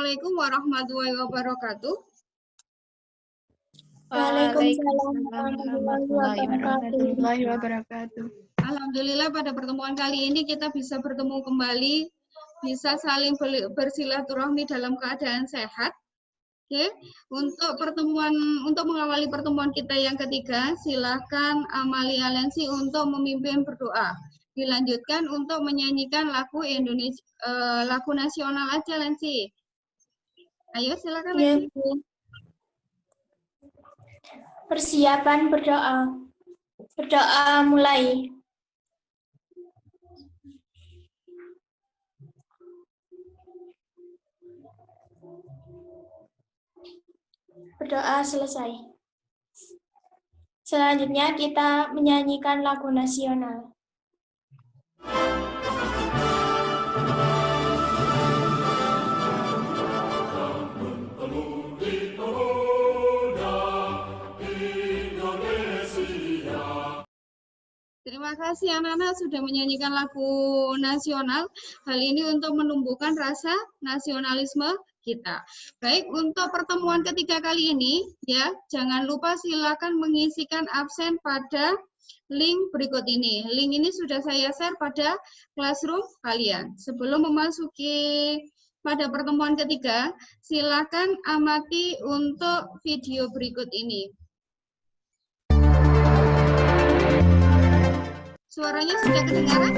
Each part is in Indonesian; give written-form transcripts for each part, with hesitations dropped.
Assalamualaikum warahmatullahi wabarakatuh. Waalaikumsalam warahmatullahi wabarakatuh. Alhamdulillah pada pertemuan kali ini kita bisa bertemu kembali, bisa saling bersilaturahmi dalam keadaan sehat. Oke, untuk mengawali pertemuan kita yang ketiga, silakan Amalia Lensi untuk memimpin berdoa. Dilanjutkan untuk menyanyikan lagu Indonesia, lagu nasional aja Lensi. Ayo silakan Lensi. Persiapan berdoa. Berdoa mulai. Berdoa selesai. Selanjutnya kita menyanyikan lagu nasional. Terima kasih anak-anak sudah menyanyikan lagu nasional. Hal ini untuk menumbuhkan rasa nasionalisme kita. Baik, untuk pertemuan ketiga kali ini, ya, jangan lupa silakan mengisikan absen pada link berikut ini. Link ini sudah saya share pada classroom kalian. Sebelum memasuki pada pertemuan ketiga, silakan amati untuk video berikut ini. Suaranya sudah kedengaran?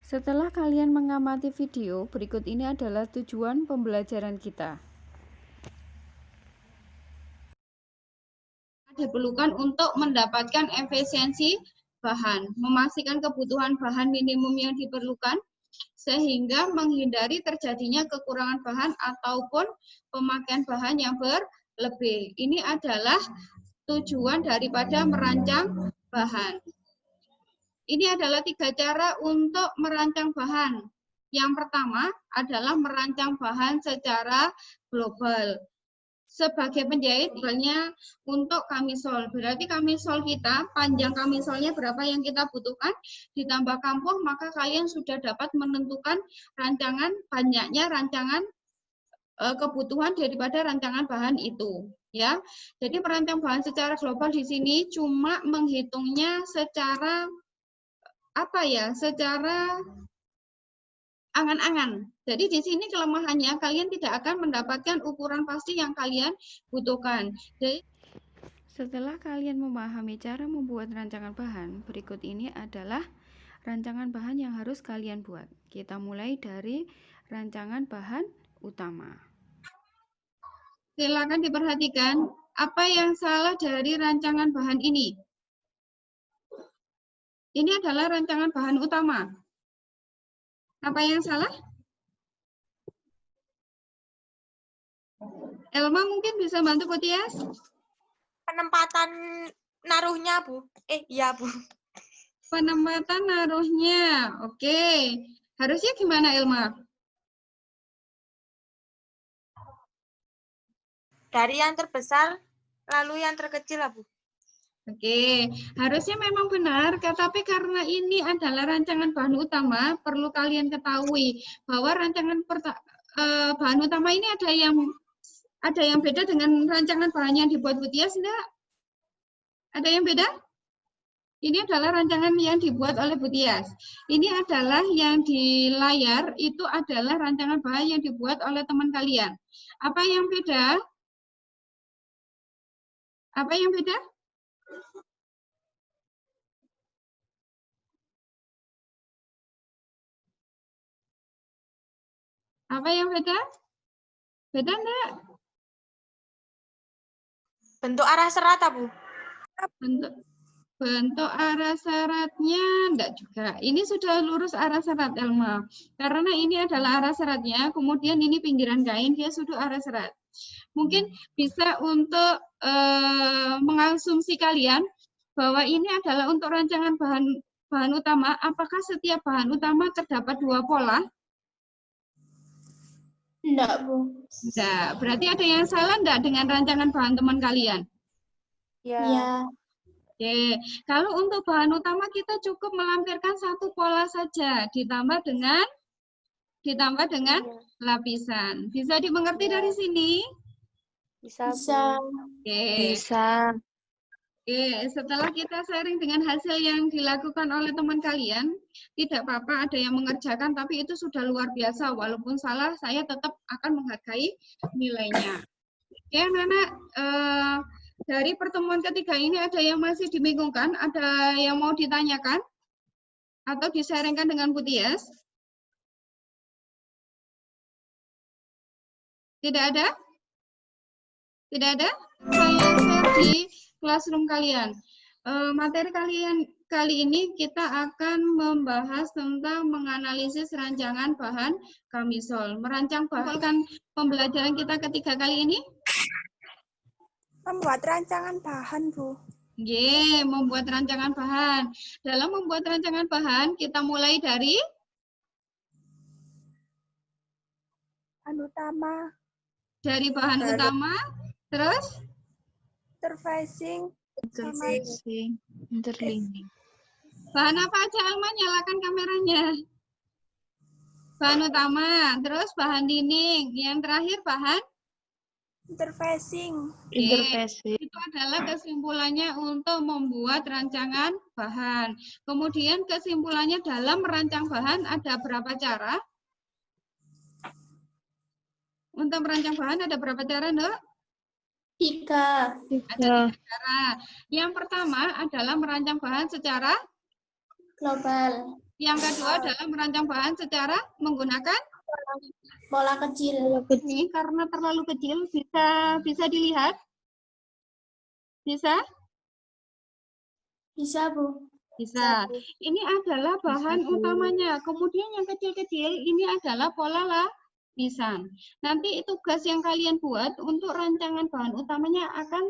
Setelah kalian mengamati video, berikut ini adalah tujuan pembelajaran kita. Diperlukan untuk mendapatkan efisiensi bahan, memastikan kebutuhan bahan minimum yang diperlukan, sehingga menghindari terjadinya kekurangan bahan ataupun pemakaian bahan yang berlebih. Ini adalah tujuan daripada merancang bahan. Ini adalah 3 cara untuk merancang bahan. Yang pertama adalah merancang bahan secara global. Sebagai penjahit, misalnya untuk kamisol, berarti kamisol kita, panjang kamisolnya berapa yang kita butuhkan, ditambah kampung, maka kalian sudah dapat menentukan banyaknya rancangan kebutuhan daripada rancangan bahan itu. Ya, jadi merancang bahan secara global di sini cuma menghitungnya secara secara angan-angan. Jadi di sini kelemahannya kalian tidak akan mendapatkan ukuran pasti yang kalian butuhkan. Jadi, setelah kalian memahami cara membuat rancangan bahan, berikut ini adalah rancangan bahan yang harus kalian buat. Kita mulai dari rancangan bahan utama. Silakan diperhatikan apa yang salah dari rancangan bahan ini. Ini adalah rancangan bahan utama. Apa yang salah? Elma mungkin bisa bantu Bu Tias? Penempatan naruhnya, Bu. Iya, Bu. Penempatan naruhnya. Oke. Harusnya gimana, Elma? Dari yang terbesar, lalu yang terkecil, Bu. Oke, harusnya memang benar, tapi karena ini adalah rancangan bahan utama, perlu kalian ketahui bahwa rancangan bahan utama ini ada yang beda dengan rancangan bahan yang dibuat Bu Tias, enggak? Ada yang beda? Ini adalah rancangan yang dibuat oleh Bu Tias. Ini adalah yang di layar, itu adalah rancangan bahan yang dibuat oleh teman kalian. Apa yang beda? Apa yang beda? Apa yang beda? Beda enggak? Bentuk arah serat, Bu. Bentuk arah seratnya enggak juga. Ini sudah lurus arah serat, Elma. Karena ini adalah arah seratnya, kemudian ini pinggiran kain, dia sudah arah serat. Mungkin bisa untuk mengasumsi kalian bahwa ini adalah untuk rancangan bahan utama. Apakah setiap bahan utama terdapat 2 pola? Enggak, Bu. Enggak. Berarti ada yang salah enggak dengan rancangan bahan teman kalian? Ya. Ya. Oke, kalau untuk bahan utama kita cukup melampirkan satu pola saja, ditambah dengan Iya. lapisan. Bisa dimengerti Iya. dari sini? Bisa, Bisa. Bu. Oke. Bisa. Oke, setelah kita sharing dengan hasil yang dilakukan oleh teman kalian, tidak apa-apa ada yang mengerjakan, tapi itu sudah luar biasa. Walaupun salah, saya tetap akan menghargai nilainya. Oke, anak-anak, dari pertemuan ketiga ini ada yang masih dibingungkan? Ada yang mau ditanyakan? Atau di-sharingkan dengan Bu Tias? Tidak ada? Tidak ada? Saya share di classroom kalian. Materi kali ini kita akan membahas tentang menganalisis rancangan bahan kamisol. Merancang bahan pembelajaran kita ketiga kali ini? Membuat rancangan bahan, Bu. Membuat rancangan bahan. Dalam membuat rancangan bahan, kita mulai dari Bahan utama, dari bahan utama, terus interfacing, Interlining. bahan apa aja, Alma? Nyalakan kameranya. Bahan utama, terus bahan dinding, yang terakhir bahan interfacing. Interfacing. itu adalah kesimpulannya untuk membuat rancangan bahan. Kemudian kesimpulannya dalam merancang bahan ada berapa cara? Untuk merancang bahan ada berapa cara, Nduk? 3. Ada 3 cara. Yang pertama adalah merancang bahan secara Global. yang kedua adalah merancang bahan secara menggunakan Pola kecil. ini karena terlalu kecil bisa dilihat? Bisa? Bisa, Bu. Bisa. Ini adalah bahan utamanya. Kemudian yang kecil-kecil ini adalah pola lapisan. Nanti tugas yang kalian buat untuk rancangan bahan utamanya akan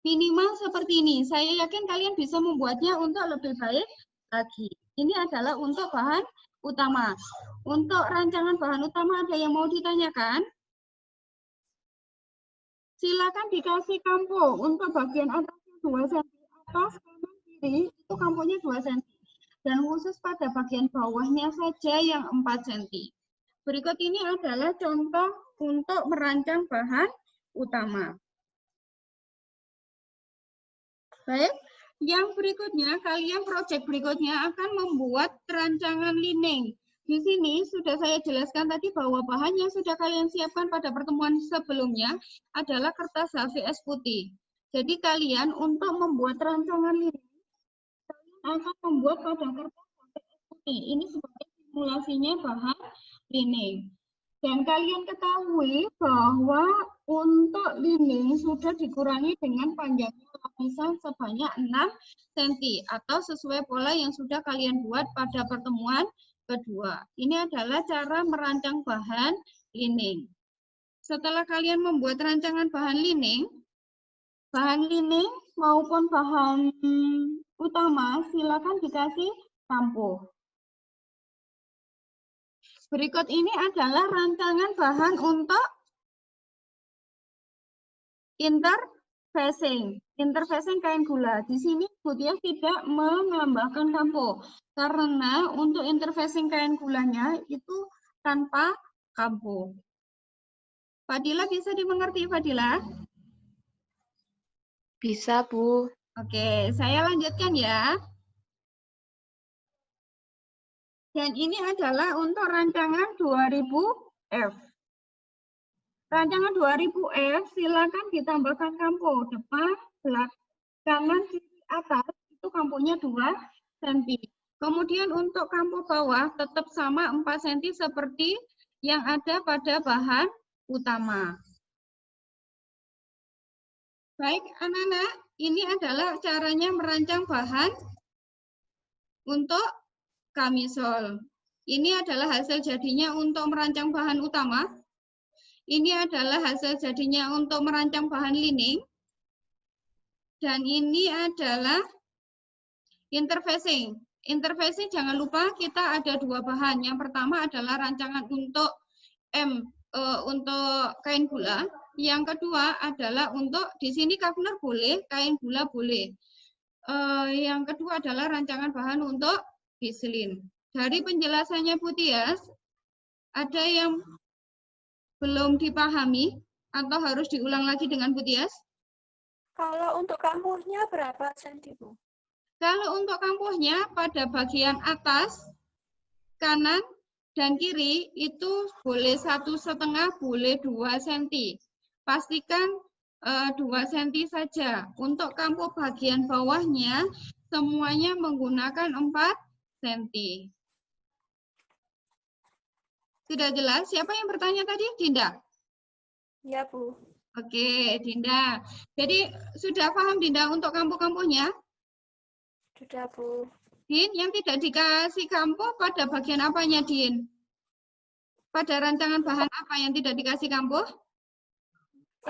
minimal seperti ini. Saya yakin kalian bisa membuatnya untuk lebih baik lagi. Ini adalah untuk bahan utama. Untuk rancangan bahan utama ada yang mau ditanyakan? Silakan dikasih kampo untuk bagian atasnya 2 cm, atas kanan kiri itu kamponya 2 cm. Dan khusus pada bagian bawahnya saja yang 4 cm. Berikut ini adalah contoh untuk merancang bahan utama. Baik, yang berikutnya kalian proyek berikutnya akan membuat rancangan lining. Di sini sudah saya jelaskan tadi bahwa bahan yang sudah kalian siapkan pada pertemuan sebelumnya adalah kertas HVS putih. Jadi kalian untuk membuat rancangan lining, kalian akan membuat pada kertas HVS putih. Ini sebagai simulasinya bahan lining. Dan kalian ketahui bahwa untuk lining sudah dikurangi dengan panjangnya lapisan sebanyak 6 cm atau sesuai pola yang sudah kalian buat pada pertemuan kedua. Ini adalah cara merancang bahan lining. Setelah kalian membuat rancangan bahan lining maupun bahan utama silakan dikasih kampo. Berikut ini adalah rancangan bahan untuk interfacing kain gula. Di sini Bu Tias tidak menambahkan kampo karena untuk interfacing kain gulanya itu tanpa kampo. Fadila bisa dimengerti, Fadila? Bisa, Bu. Oke, saya lanjutkan ya. Dan ini adalah untuk rancangan 2000F. Rancangan 2000F silakan ditambahkan kampo depan, belakang, kanan, kiri, atas itu kamponya 2 cm. Kemudian untuk kampo bawah tetap sama 4 cm seperti yang ada pada bahan utama. Baik, anak-anak, ini adalah caranya merancang bahan untuk kamisol. Ini adalah hasil jadinya untuk merancang bahan utama. Ini adalah hasil jadinya untuk merancang bahan lining. Dan ini adalah interfacing. Interfacing jangan lupa kita ada 2 bahan. Yang pertama adalah rancangan untuk untuk kain gula. Yang kedua adalah untuk di sini kafler boleh, kain gula boleh. Yang kedua adalah rancangan bahan untuk gislin. Dari penjelasannya Bu Tias, ada yang belum dipahami atau harus diulang lagi dengan Bu Tias? Kalau untuk kampuhnya berapa senti, Bu? Kalau untuk kampuhnya pada bagian atas, kanan, dan kiri itu boleh 1,5, boleh 2 cm. Pastikan 2 cm saja. Untuk kampuh bagian bawahnya, semuanya menggunakan 4 cm. Sudah jelas? Siapa yang bertanya tadi? Dinda? Ya, Bu. Oke, Dinda. Jadi sudah paham Dinda untuk kampuh-kampuhnya? Sudah, Bu. Din, yang tidak dikasih kampuh pada bagian apanya, Din? Pada rancangan bahan apa yang tidak dikasih kampuh?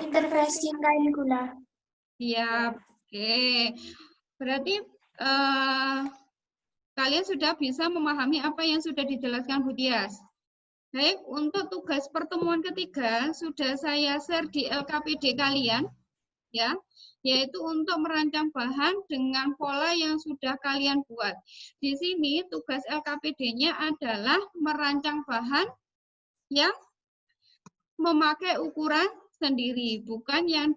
Interfacing kain gula. Siap. Oke. Berarti kalian sudah bisa memahami apa yang sudah dijelaskan Bu Tias. Baik, untuk tugas pertemuan ketiga sudah saya share di LKPD kalian, ya, yaitu untuk merancang bahan dengan pola yang sudah kalian buat. Di sini tugas LKPD-nya adalah merancang bahan yang memakai ukuran sendiri, bukan yang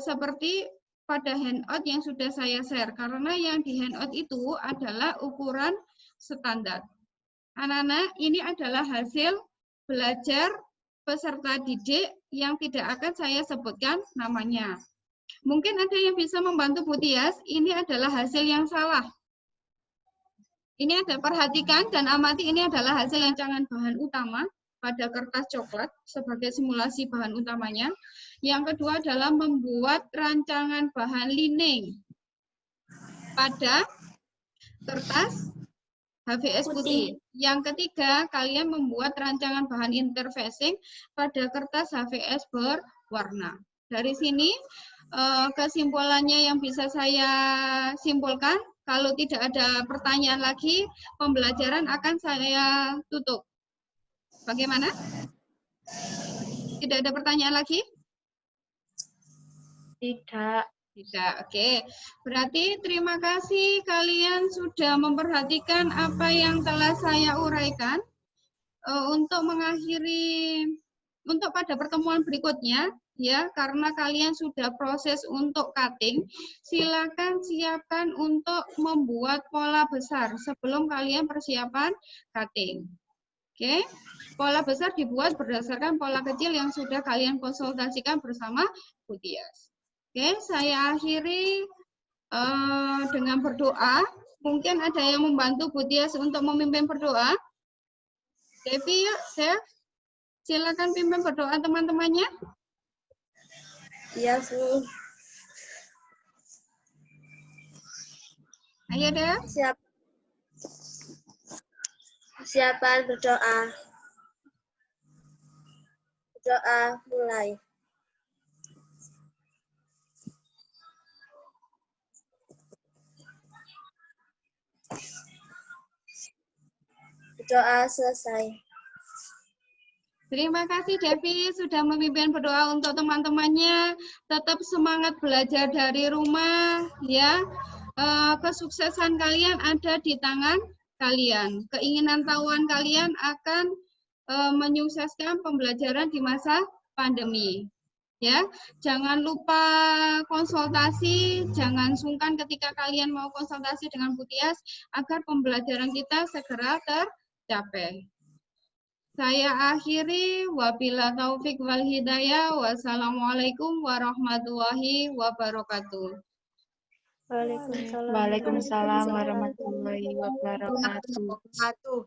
seperti pada handout yang sudah saya share, karena yang di handout itu adalah ukuran standar. Anak-anak, ini adalah hasil belajar peserta didik yang tidak akan saya sebutkan namanya. Mungkin ada yang bisa membantu Bu Tias, ini adalah hasil yang salah. Ini ada, perhatikan dan amati, ini adalah hasil rancangan bahan utama pada kertas coklat sebagai simulasi bahan utamanya. Yang kedua adalah membuat rancangan bahan lining pada kertas HVS putih. Yang ketiga, kalian membuat rancangan bahan interfacing pada kertas HVS berwarna. Dari sini, kesimpulannya yang bisa saya simpulkan, kalau tidak ada pertanyaan lagi, pembelajaran akan saya tutup. Bagaimana? Tidak ada pertanyaan lagi? Tidak. Tidak, oke. Berarti terima kasih kalian sudah memperhatikan apa yang telah saya uraikan. Untuk mengakhiri, untuk pada pertemuan berikutnya, ya, karena kalian sudah proses untuk cutting, silakan siapkan untuk membuat pola besar sebelum kalian persiapan cutting. Oke, pola besar dibuat berdasarkan pola kecil yang sudah kalian konsultasikan bersama Bu Tias. Oke, saya akhiri dengan berdoa. Mungkin ada yang membantu Bu Tias untuk memimpin berdoa. Devi, yuk, Chef. Silakan pimpin berdoa teman-temannya. Iya, Bu. Ayo, Dev. Siapa berdoa? Berdoa mulai. Berdoa selesai. Terima kasih Devi sudah memimpin berdoa untuk teman-temannya. Tetap semangat belajar dari rumah, ya. Kesuksesan kalian ada di tangan kalian. Keinginan tahuan kalian akan menyukseskan pembelajaran di masa pandemi. Ya, jangan lupa konsultasi, jangan sungkan ketika kalian mau konsultasi dengan Bu Tias agar pembelajaran kita segera tercapai. Saya akhiri, wabillahi taufik wal hidayah, wassalamualaikum warahmatullahi wabarakatuh. Waalaikumsalam warahmatullahi wabarakatuh.